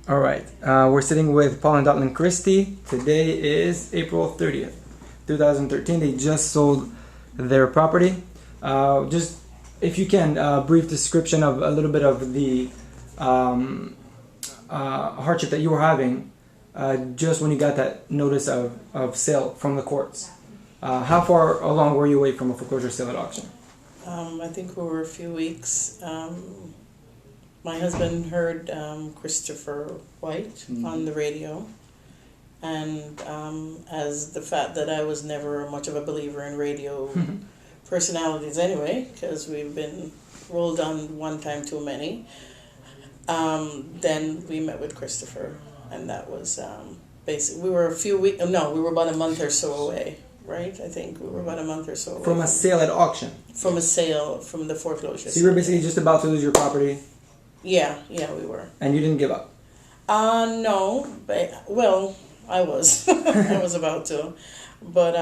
All right. We're sitting with Paul and Dotlin Christie. Today is April 30th, 2013. They just sold their property. Just, if you can, brief description of a little bit of the hardship that you were having just when you got that notice of sale from the courts. How far along were you away from a foreclosure sale at auction? I think we were a few weeks. My husband heard Christopher White on the radio, and as the fact that I was never much of a believer in radio personalities anyway, because we've been rolled on one time too many, then we met with Christopher, and that was basically, we were about a month or so away. Right, I think we were about a month or so away from a sale at auction. From a sale, from the foreclosure. So you were basically just about to lose your property. Yeah, we were. And you didn't give up. No, but I was, I was about to, but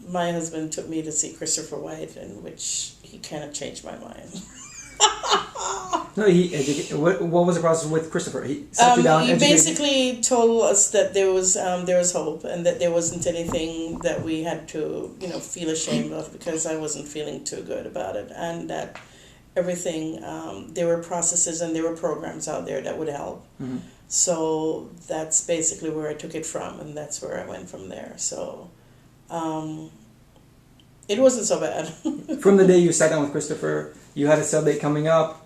my husband took me to see Christopher White, in which he kind of changed my mind. No, what was the process with Christopher? He sat you down. He basically told us that there was hope, and that there wasn't anything that we had to feel ashamed of, because I wasn't feeling too good about it, and that everything there were processes and there were programs out there that would help. Mm-hmm. So that's basically where I took it from, and that's where I went from there. So it wasn't so bad. From the day you sat down with Christopher, you had a sale date coming up.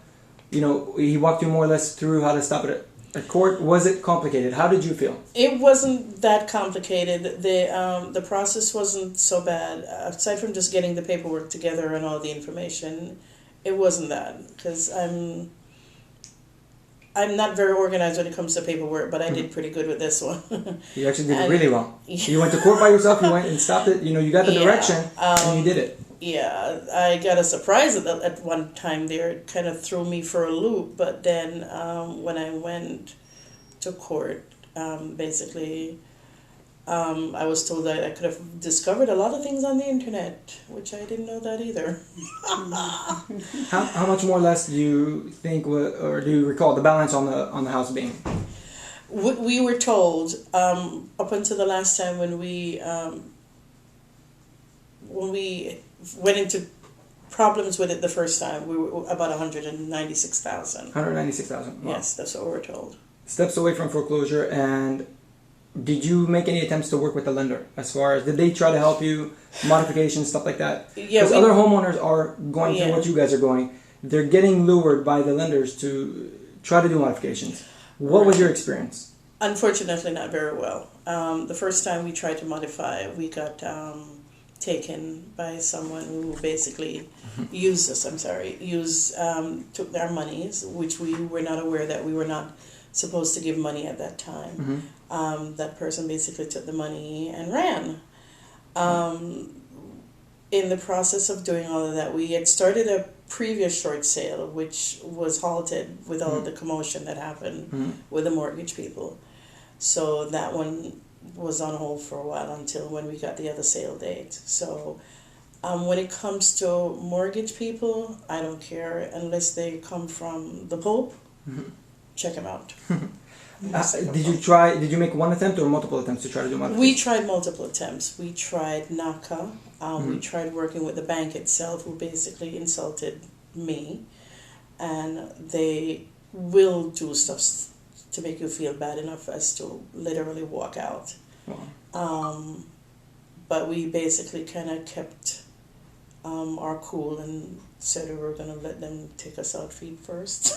He walked you more or less through how to stop it at court. Was it complicated? How did you feel? It wasn't that complicated. The process wasn't so bad. Aside from just getting the paperwork together and all the information, it wasn't that, because I'm not very organized when it comes to paperwork, but I did pretty good with this one. You actually did it really well. You went to court by yourself. You went and stopped it. You got the direction, and you did it. Yeah, I got a surprise at one time there. It kind of threw me for a loop, but then when I went to court, basically, I was told that I could have discovered a lot of things on the internet, which I didn't know that either. How much more or less do you think, or do you recall the balance on the house being? We were told up until the last time when we went into problems with it the first time, we were about 196,000. 196,000. Wow. Yes, that's what we were told. Steps away from foreclosure. And did you make any attempts to work with the lender? As far as, did they try to help you, modifications, stuff like that? Yeah, because other homeowners are going through what you guys are going. They're getting lured by the lenders to try to do modifications. What was your experience? Unfortunately, not very well. The first time we tried to modify, we got taken by someone who basically took our monies, which we were not aware that we were not supposed to give money at that time. Mm-hmm. That person basically took the money and ran. In the process of doing all of that, we had started a previous short sale, which was halted with all of the commotion that happened with the mortgage people. So that one was on hold for a while until when we got the other sale date. So when it comes to mortgage people, I don't care unless they come from the Pope. Check them out. Did you make one attempt or multiple attempts to try to do modifications? We tried multiple attempts. We tried NACA. We tried working with the bank itself, who basically insulted me, and they will do stuff to make you feel bad enough as to literally walk out. Wow. But we basically kind of kept our cool and said we were going to let them take us out feet first.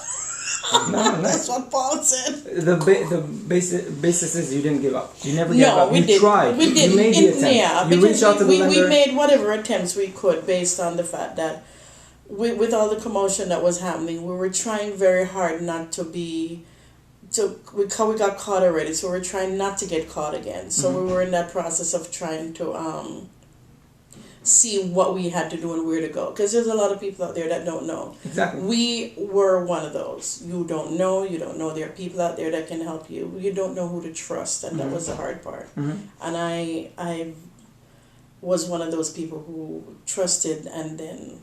No. That's what Paul said. The basis is you didn't give up. You never gave up. You tried. We did. You made the attempt. Yeah, you reached out to the lender. We made whatever attempts we could based on the fact that with all the commotion that was happening, we were trying very hard not to be... we got caught already, so we're trying not to get caught again. So we were in that process of trying to see what we had to do and where to go. Because there's a lot of people out there that don't know. Exactly. We were one of those. You don't know there are people out there that can help you. You don't know who to trust, and that was the hard part. And I was one of those people who trusted, and then...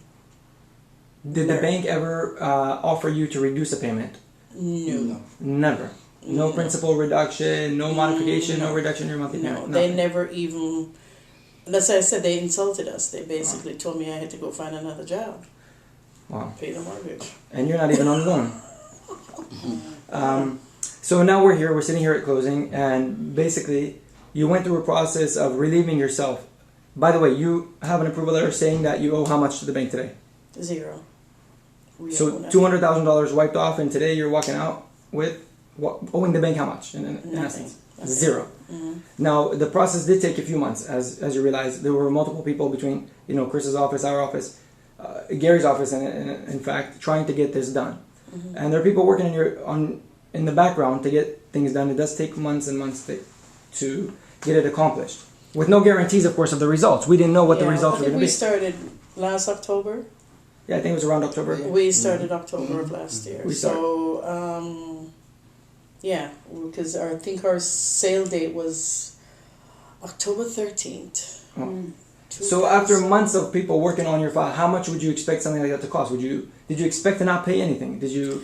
Did the bank ever offer you to reduce a payment? No. Never. No principal reduction, no modification, no reduction in your monthly payment. No, they never even. That's why I said they insulted us. They basically told me I had to go find another job. Wow. Pay the mortgage. And you're not even on loan. So now we're here. We're sitting here at closing, and basically, you went through a process of relieving yourself. By the way, you have an approval letter saying that you owe how much to the bank today? Zero. So $200,000 wiped off, and today you're walking out with owing the bank how much? In essence, zero. Mm-hmm. Now the process did take a few months, as you realize. There were multiple people between Chris's office, our office, Gary's office, and in fact trying to get this done. Mm-hmm. And there are people working in the background to get things done. It does take months and months to get it accomplished, with no guarantees, of course, of the results. We didn't know what the results were going to be. We started last October. Yeah, I think it was around October. We started October of last year. Because I think our sale date was October 13th. Oh. So after months of people working on your file, how much would you expect something like that to cost? Did you expect to not pay anything? Did you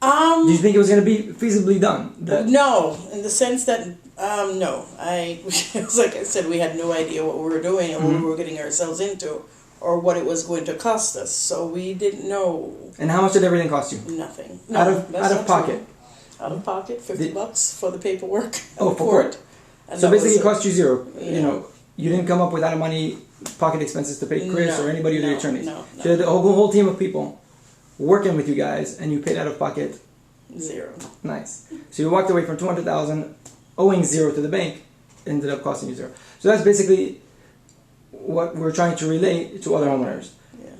think it was going to be feasibly done? No, in the sense that no. Like I said, we had no idea what we were doing and what we were getting ourselves into, or what it was going to cost us. So we didn't know. And how much did everything cost you? Nothing. No, out of pocket. True. Out of pocket, $50 for the paperwork. For court. So basically, it cost you zero. Yeah. You didn't come up with out of money pocket expenses to pay Chris or anybody of the attorneys. No. So you had a whole team of people working with you guys, and you paid out of pocket zero. Nice. So you walked away from $200,000, owing zero to the bank, ended up costing you zero. So that's basically what we're trying to relate to other homeowners. Yeah.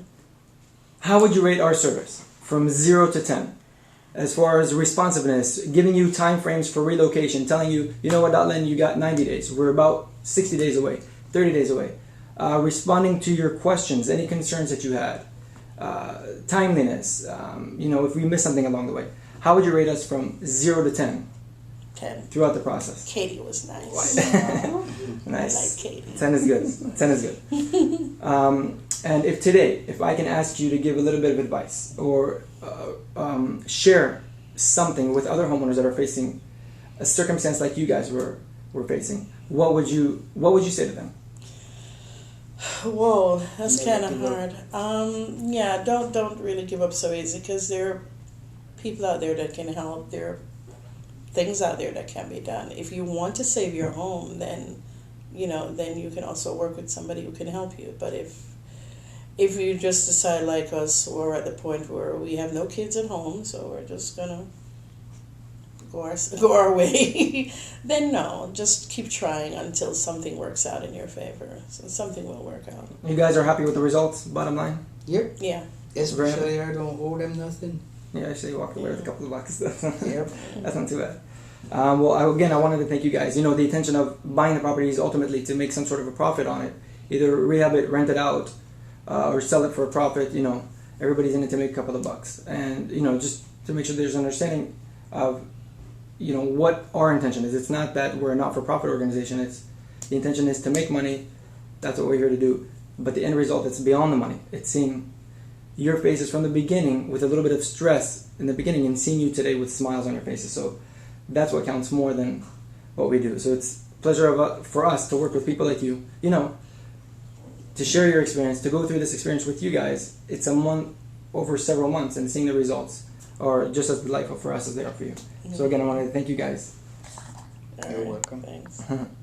How would you rate our service from 0 to 10? As far as responsiveness, giving you time frames for relocation, telling you, you know what, Dotlin, you got 90 days. We're about 60 days away, 30 days away. Responding to your questions, any concerns that you had. Timeliness, if we missed something along the way. How would you rate us from 0 to 10? 10. Throughout the process. Katie was nice. Nice. I like Katie. 10 is good. 10 is good. And if I can ask you to give a little bit of advice or share something with other homeowners that are facing a circumstance like you guys were facing, what would you say to them? Whoa, that's kind of hard. Don't really give up so easy, because there are people out there that can help. There are things out there that can be done. If you want to save your home, then you can also work with somebody who can help you. But if you just decide, like us, we're at the point where we have no kids at home, so we're just gonna go our way, then no, just keep trying until something works out in your favor. So something will work out. You guys are happy with the results, bottom line? Yep. Yeah. Especially I don't owe them nothing. Yeah, actually you walked away with a couple of bucks. Yep. That's not too bad. I wanted to thank you guys. The intention of buying the property is ultimately to make some sort of a profit on it. Either rehab it, rent it out, or sell it for a profit. Everybody's in it to make a couple of bucks. And, just to make sure there's understanding of, what our intention is. It's not that we're a not-for-profit organization. The intention is to make money. That's what we're here to do. But the end result, it's beyond the money. It's seeing your faces from the beginning with a little bit of stress in the beginning and seeing you today with smiles on your faces. So that's what counts more than what we do. So it's a pleasure for us to work with people like you, to share your experience, to go through this experience with you guys. It's a month, over several months, and seeing the results are just as delightful for us as they are for you. So again, I wanted to thank you guys. You're welcome. Thanks.